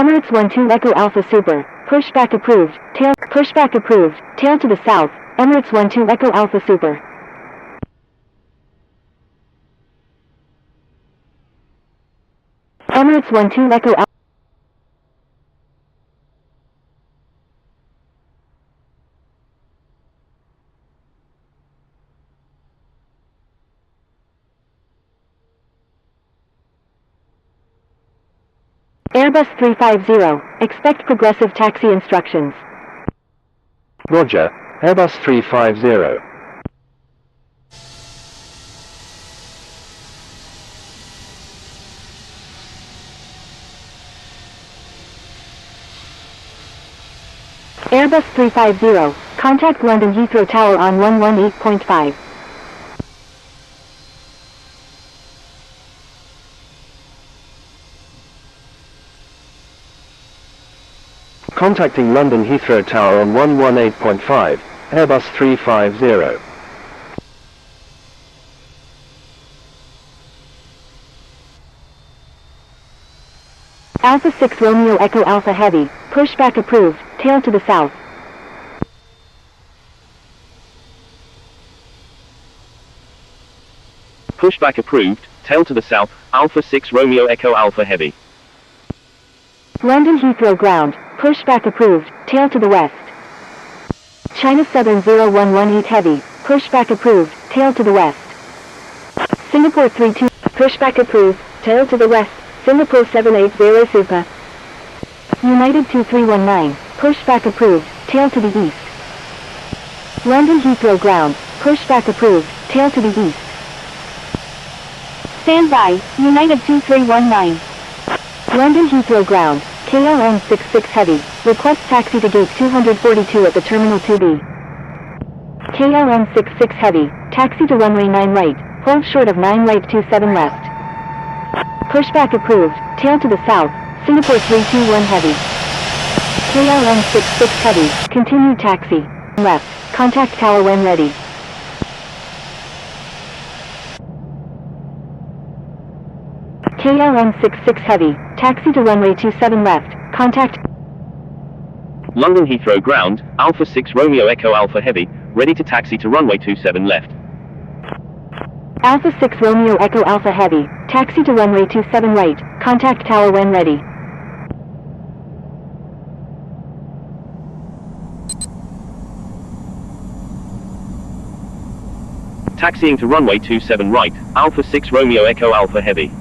Emirates 12 Echo Alpha Super, pushback approved, pushback approved, tail to the south, Emirates 12 Echo Alpha Super. Emirates 12 Echo Alpha. Airbus 350, expect progressive taxi instructions. Roger, Airbus 350. Airbus 350, contact London Heathrow Tower on 118.5. Contacting London Heathrow Tower on 118.5, Airbus 350. Alpha 6 Romeo Echo Alpha Heavy, pushback approved, tail to the south. Pushback approved, tail to the south, Alpha 6 Romeo Echo Alpha Heavy. London Heathrow ground, pushback approved, tail to the west. China Southern 0118 Heavy, pushback approved, tail to the west. Singapore 32, pushback approved, tail to the west, Singapore 780 Super. United 2319, pushback approved, tail to the east. London Heathrow ground, pushback approved, tail to the east. Stand by, United 2319. London Heathrow ground, KLM 66 Heavy, request taxi to gate 242 at the Terminal 2B. KLM 66 Heavy, taxi to runway 9 right, hold short of 9 right 27 left. Pushback approved, tail to the south, Singapore 321 Heavy. KLM 66 Heavy, continue taxi, left, contact tower when ready. KLM 66 Heavy, taxi to runway 27 left, contact London Heathrow ground, Alpha 6 Romeo Echo Alpha Heavy, ready to taxi to runway 27 left. Alpha 6 Romeo Echo Alpha Heavy, taxi to runway 27 right, contact tower when ready. Taxiing to runway 27 right, Alpha 6 Romeo Echo Alpha Heavy.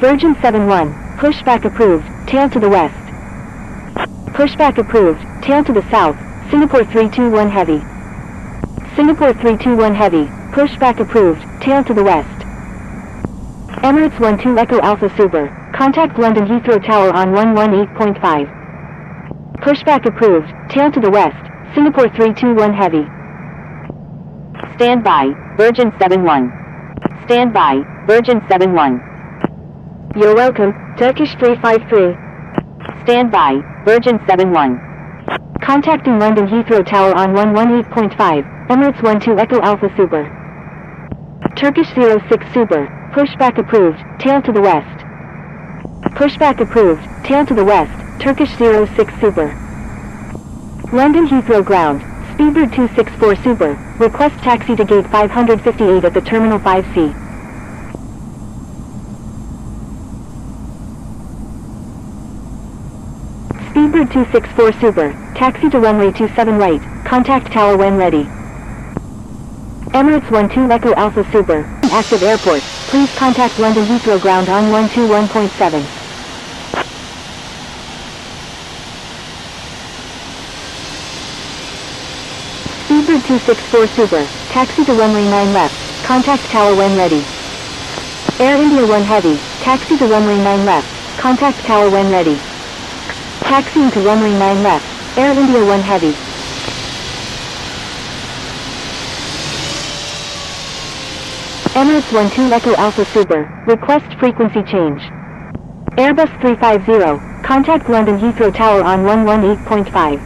Virgin 71, pushback approved, tail to the west. Pushback approved, tail to the south, Singapore 321 Heavy. Singapore 321 Heavy, pushback approved, tail to the west. Emirates 12 Echo Alpha Super, contact London Heathrow Tower on 118.5. Pushback approved, tail to the west, Singapore 321 Heavy. Stand by, Virgin 71. Stand by, Virgin 71. You're welcome, Turkish 353. Stand by, Virgin 71. Contacting London Heathrow Tower on 118.5, Emirates 12 Echo Alpha Super. Turkish 06 Super, pushback approved, tail to the west. Pushback approved, tail to the west, Turkish 06 Super. London Heathrow ground, Speedbird 264 Super, request taxi to gate 558 at the Terminal 5C. Speedbird 264 Super, taxi to runway 27 right, contact tower when ready. Emirates 12 Echo Alpha Super, active airport, please contact London Heathrow ground on 121.7. Speedbird 264 Super, taxi to runway 9 left, contact tower when ready. Air India 1 Heavy, taxi to runway 9 left, contact tower when ready. Taxiing to runway 9 left, Air India 1 Heavy. Emirates 12 Echo Alpha Super, request frequency change. Airbus 350, contact London Heathrow Tower on 118.5.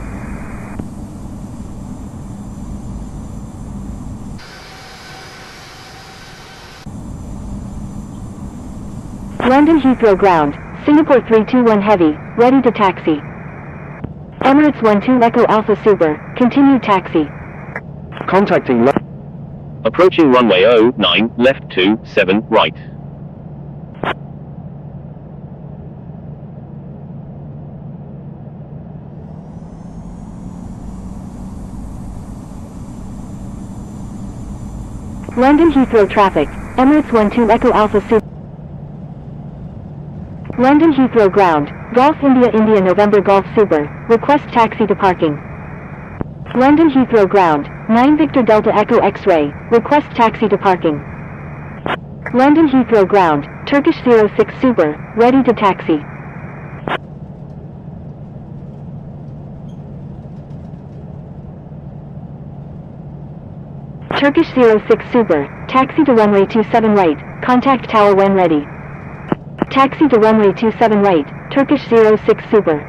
London Heathrow ground, Singapore 321 Heavy, ready to taxi. Emirates 12 Echo Alpha Super, continue taxi. Contacting Approaching runway 09, left 27, right. London Heathrow traffic, Emirates 12 Echo Alpha Super. London Heathrow ground, Golf India India November Golf Super, request taxi to parking. London Heathrow ground, 9 Victor Delta Echo X-ray, request taxi to parking. London Heathrow ground, Turkish 06 Super, ready to taxi. Turkish 06 Super, taxi to runway 27 right, contact tower when ready. Taxi to runway 27 right, Turkish 06 Super.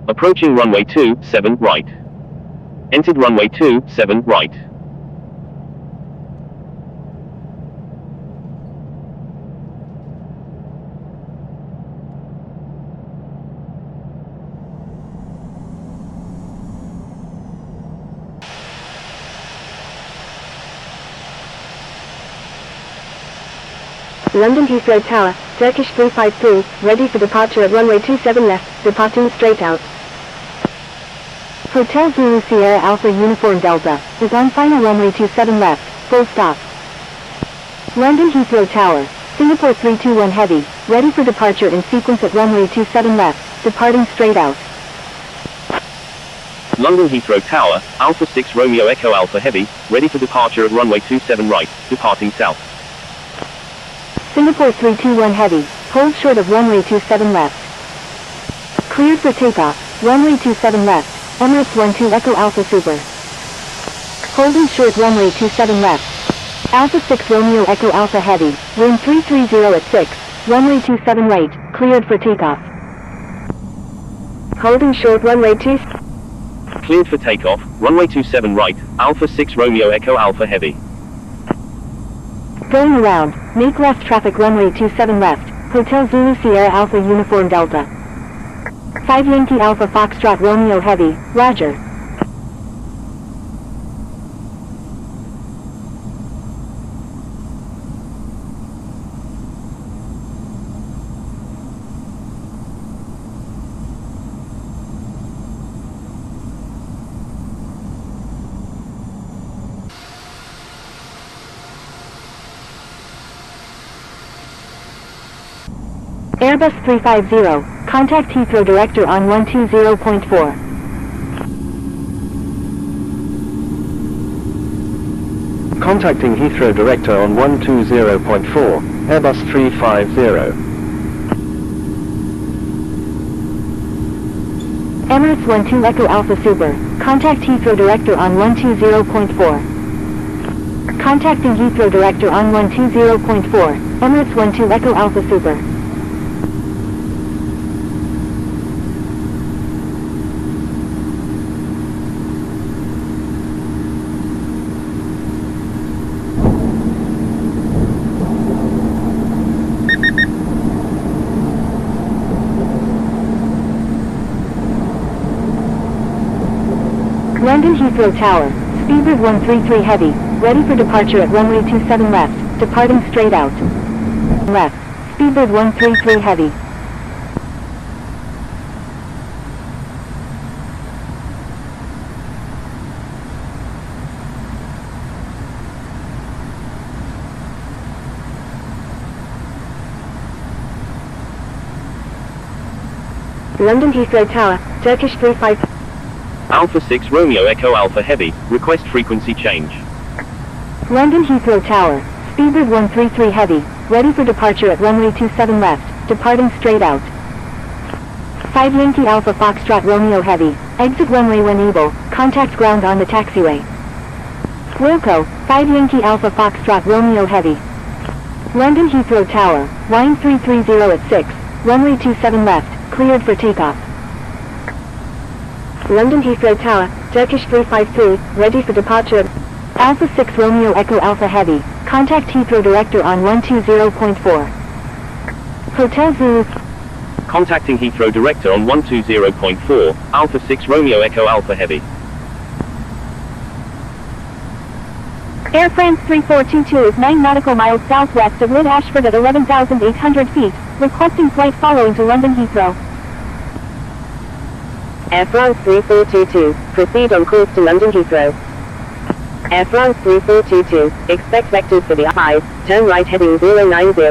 Approaching runway 27 right. Entered runway 27 right. London Heathrow Tower, Turkish 353, ready for departure at runway 27 left, departing straight out. Hotel Zulu Sierra Alpha Uniform Delta, is on final runway 27 left, full stop. London Heathrow Tower, Singapore 321 Heavy, ready for departure in sequence at runway 27 left, departing straight out. London Heathrow Tower, Alpha 6 Romeo Echo Alpha Heavy, ready for departure at runway 27 right, departing south. Singapore 321 Heavy, hold short of runway 27 left. Cleared for takeoff, runway 27 left, Emirates 12 Echo Alpha Super. Holding short runway 27 left. Alpha 6 Romeo Echo Alpha Heavy, wind 330 at 6, runway 27 right, cleared for takeoff. Holding short runway 2. Cleared for takeoff, runway 27 right, Alpha 6 Romeo Echo Alpha Heavy. Going around, make left traffic runway 27 left, Hotel Zulu Sierra Alpha Uniform Delta. 5 Yankee Alpha Foxtrot Romeo Heavy, roger. Airbus 350, contact Heathrow Director on 120.4. Contacting Heathrow Director on 120.4, Airbus 350. Emirates 12 Echo Alpha Super, contact Heathrow Director on 120.4. Contacting Heathrow Director on 120.4, Emirates 12 Echo Alpha Super. London Heathrow Tower, Speedbird 133 Heavy, ready for departure at runway 27 left, departing straight out. Left, Speedbird 133 Heavy. London Heathrow Tower, Turkish 35. Alpha 6 Romeo Echo Alpha Heavy, request frequency change. London Heathrow Tower, Speedbird 133 Heavy, ready for departure at runway 27 left, departing straight out. 5 Yankee Alpha Foxtrot Romeo Heavy, exit runway when able, contact ground on the taxiway. Wilco, 5 Yankee Alpha Foxtrot Romeo Heavy. London Heathrow Tower, wind 330 at 6, runway 27 left, cleared for takeoff. London Heathrow Tower, Turkish 353, ready for departure. Alpha 6 Romeo Echo Alpha Heavy, contact Heathrow Director on 120.4. Hotel Zulu. Contacting Heathrow Director on 120.4, Alpha 6 Romeo Echo Alpha Heavy. Air France 3422 is 9 nautical miles southwest of Lid Ashford at 11,800 feet, requesting flight following to London Heathrow. Air France 3422, proceed on course to London Heathrow. Air France 3422, expect vectors for the I-5, turn right heading 090.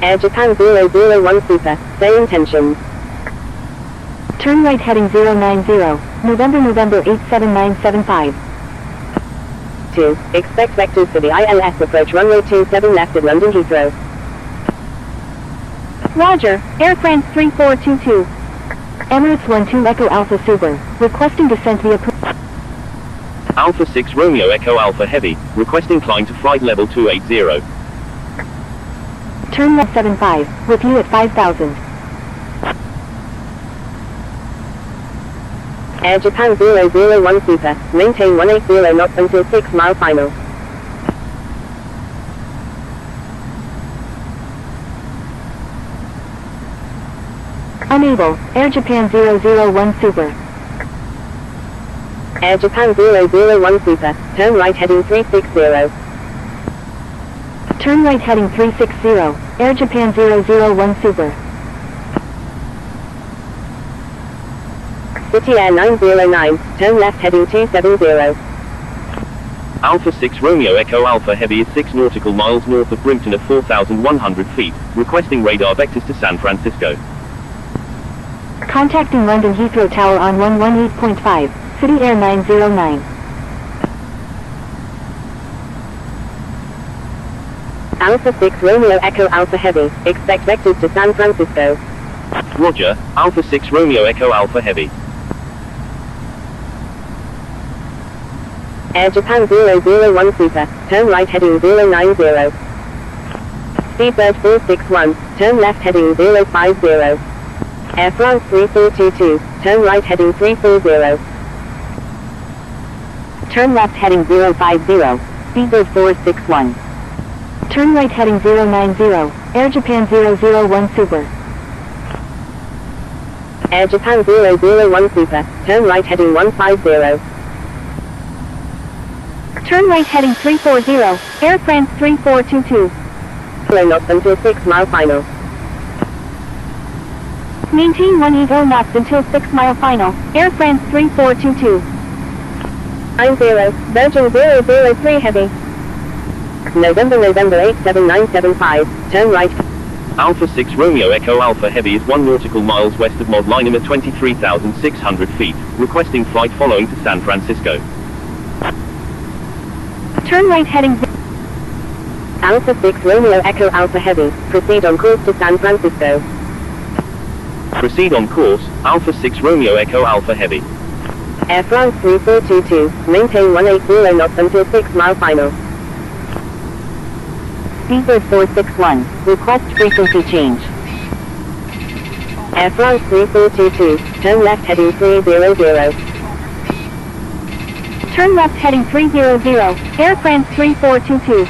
Air Japan 001 Super, say intentions. Turn right heading 090, November 87975. 2, expect vectors for the ILS approach runway 27 left at London Heathrow. Roger, Air France 3422. Emirates 12 Echo Alpha Super, requesting descent via Alpha 6 Romeo Echo Alpha Heavy, requesting climb to flight level 280. Turn left 75, with you at 5,000. Air Japan 001 Super, maintain 180 knots until 6 mile final. Unable, Air Japan 001 Super. Air Japan 001 Super, turn right heading 360. Turn right heading 360, Air Japan 001 Super. City Air 909, turn left heading 270. Alpha 6 Romeo Echo Alpha Heavy is 6 nautical miles north of Brimpton at 4,100 feet, requesting radar vectors to San Francisco. Contacting London Heathrow Tower on 118.5, City Air 909. Alpha 6 Romeo Echo Alpha Heavy, expect vectors to San Francisco. Roger, Alpha 6 Romeo Echo Alpha Heavy. Air Japan 001 Super, turn right heading 090. Speedbird 461, turn left heading 050. Air France 3422, turn right heading 340. Turn left heading 050, Speedbird 461. Turn right heading 090, Air Japan 001 Super. Air Japan 001 Super, turn right heading 150. Turn right heading 340, Air France 3422. Slow knots until 6 mile final. Maintain 180 knots until 6 mile final, Air France 3422. 90, Virgin 003 Heavy. November 87975, turn right. Alpha 6 Romeo Echo Alpha Heavy is 1 nautical miles west of London at 23,600 feet, requesting flight following to San Francisco. Turn right heading Alpha 6 Romeo Echo Alpha Heavy, proceed on course to San Francisco. Proceed on course, Alpha 6 Romeo Echo Alpha Heavy. Air France 3422, maintain 180 knots until 6 mile final. Speedbird 461, request frequency change. Air France 3422, turn left heading 300. Turn left heading 300, Air France 3422.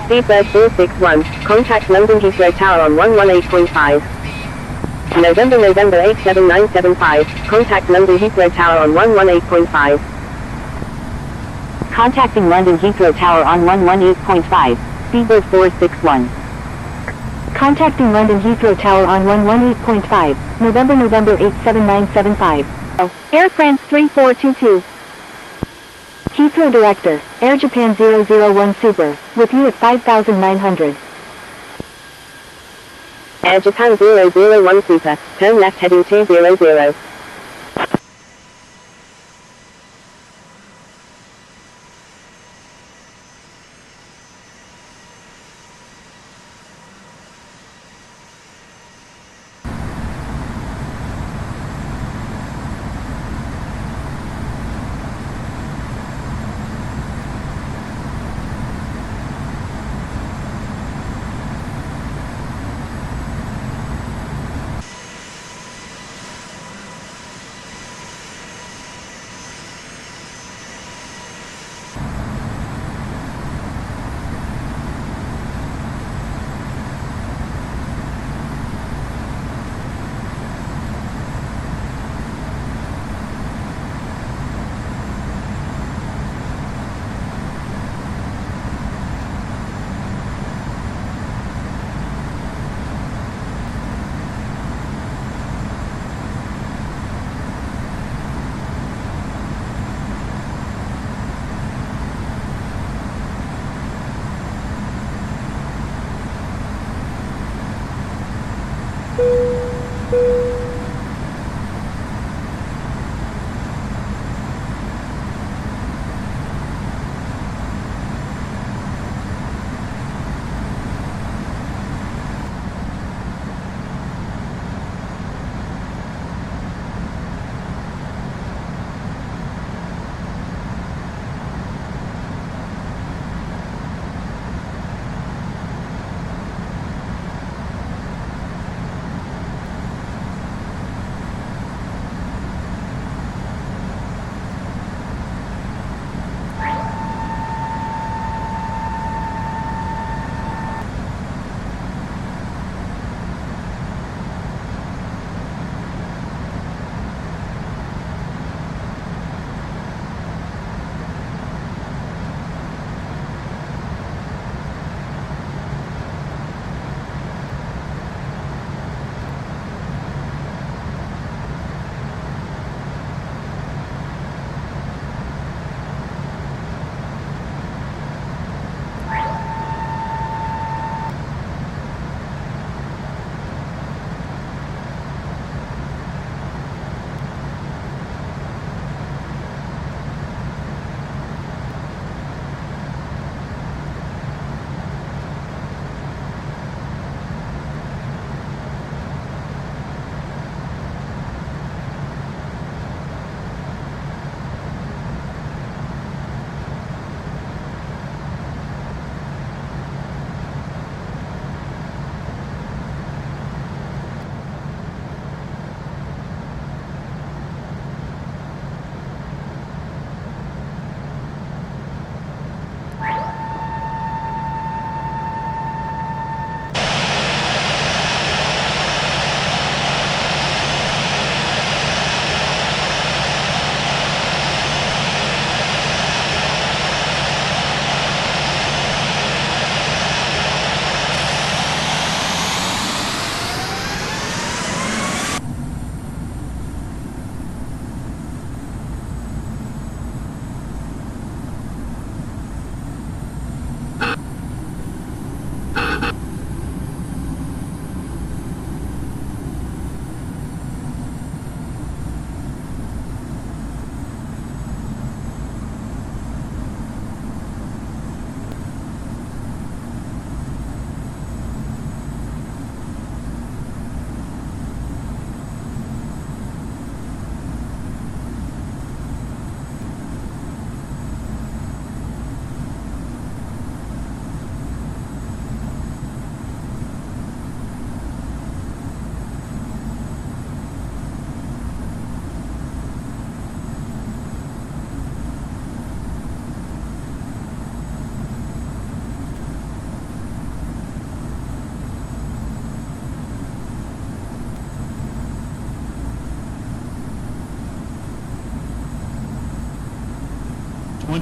Speedbird 461, contact London Heathrow Tower on 118.5. November 87975, contact London Heathrow Tower on 118.5. Contacting London Heathrow Tower on 118.5, Speedbird 461. Contacting London Heathrow Tower on 118.5, November 87975. Air France 3422. Heathrow Director, Air Japan 001 Super, with you at 5,900. Air Japan 001 Super, turn left heading 200.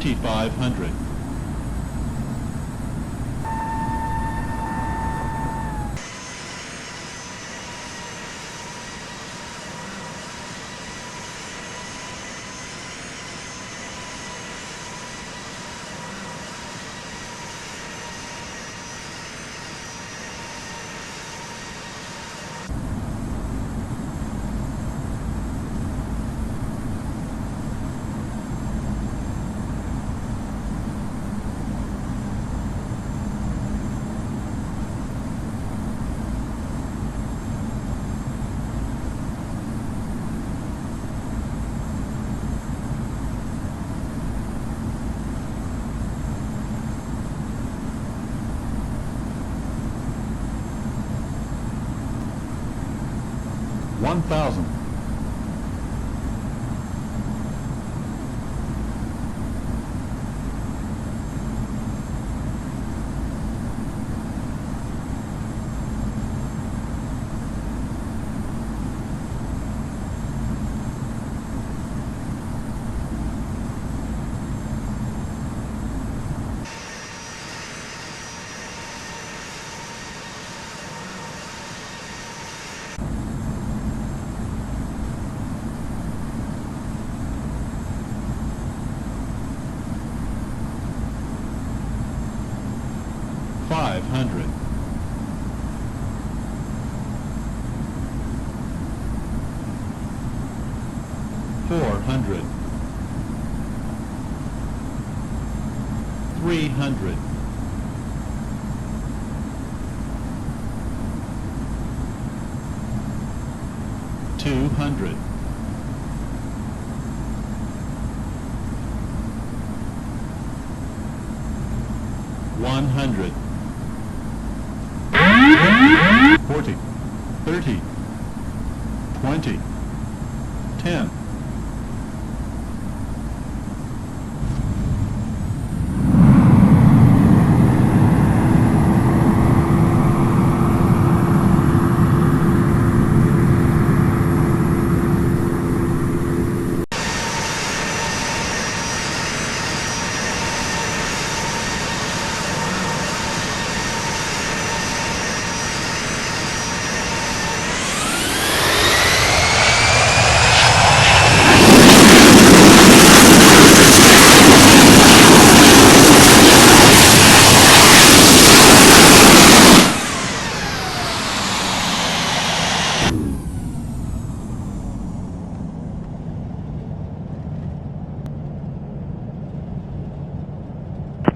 2500. $1,000. $500. $400. $300. $200. $100. 40, 30, 20, 10.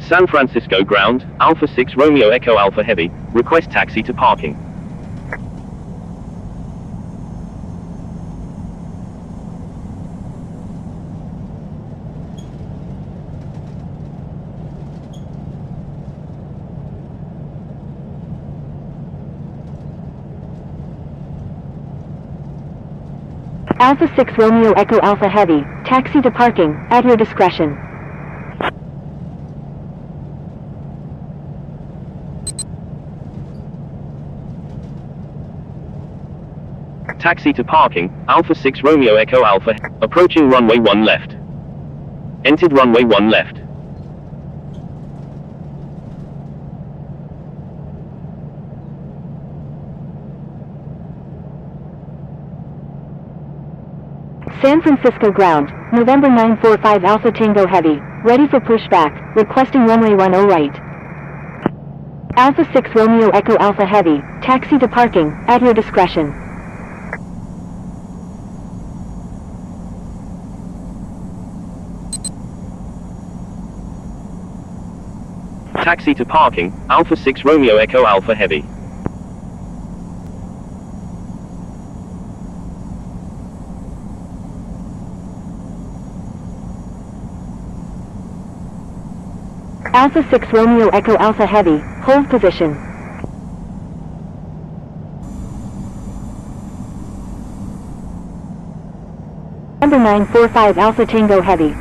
San Francisco ground, Alpha 6 Romeo Echo Alpha Heavy, request taxi to parking. Alpha 6 Romeo Echo Alpha Heavy, taxi to parking, at your discretion. Taxi to parking, Alpha 6 Romeo Echo Alpha, approaching runway 1 left. Entered runway 1 left. San Francisco ground, November 945 Alpha Tango Heavy, ready for pushback, requesting runway 10 right. Alpha 6 Romeo Echo Alpha Heavy, taxi to parking, at your discretion. Taxi to parking, Alpha 6 Romeo Echo Alpha Heavy. Alpha 6 Romeo Echo Alpha Heavy, hold position. Number 945 Alpha Tango Heavy,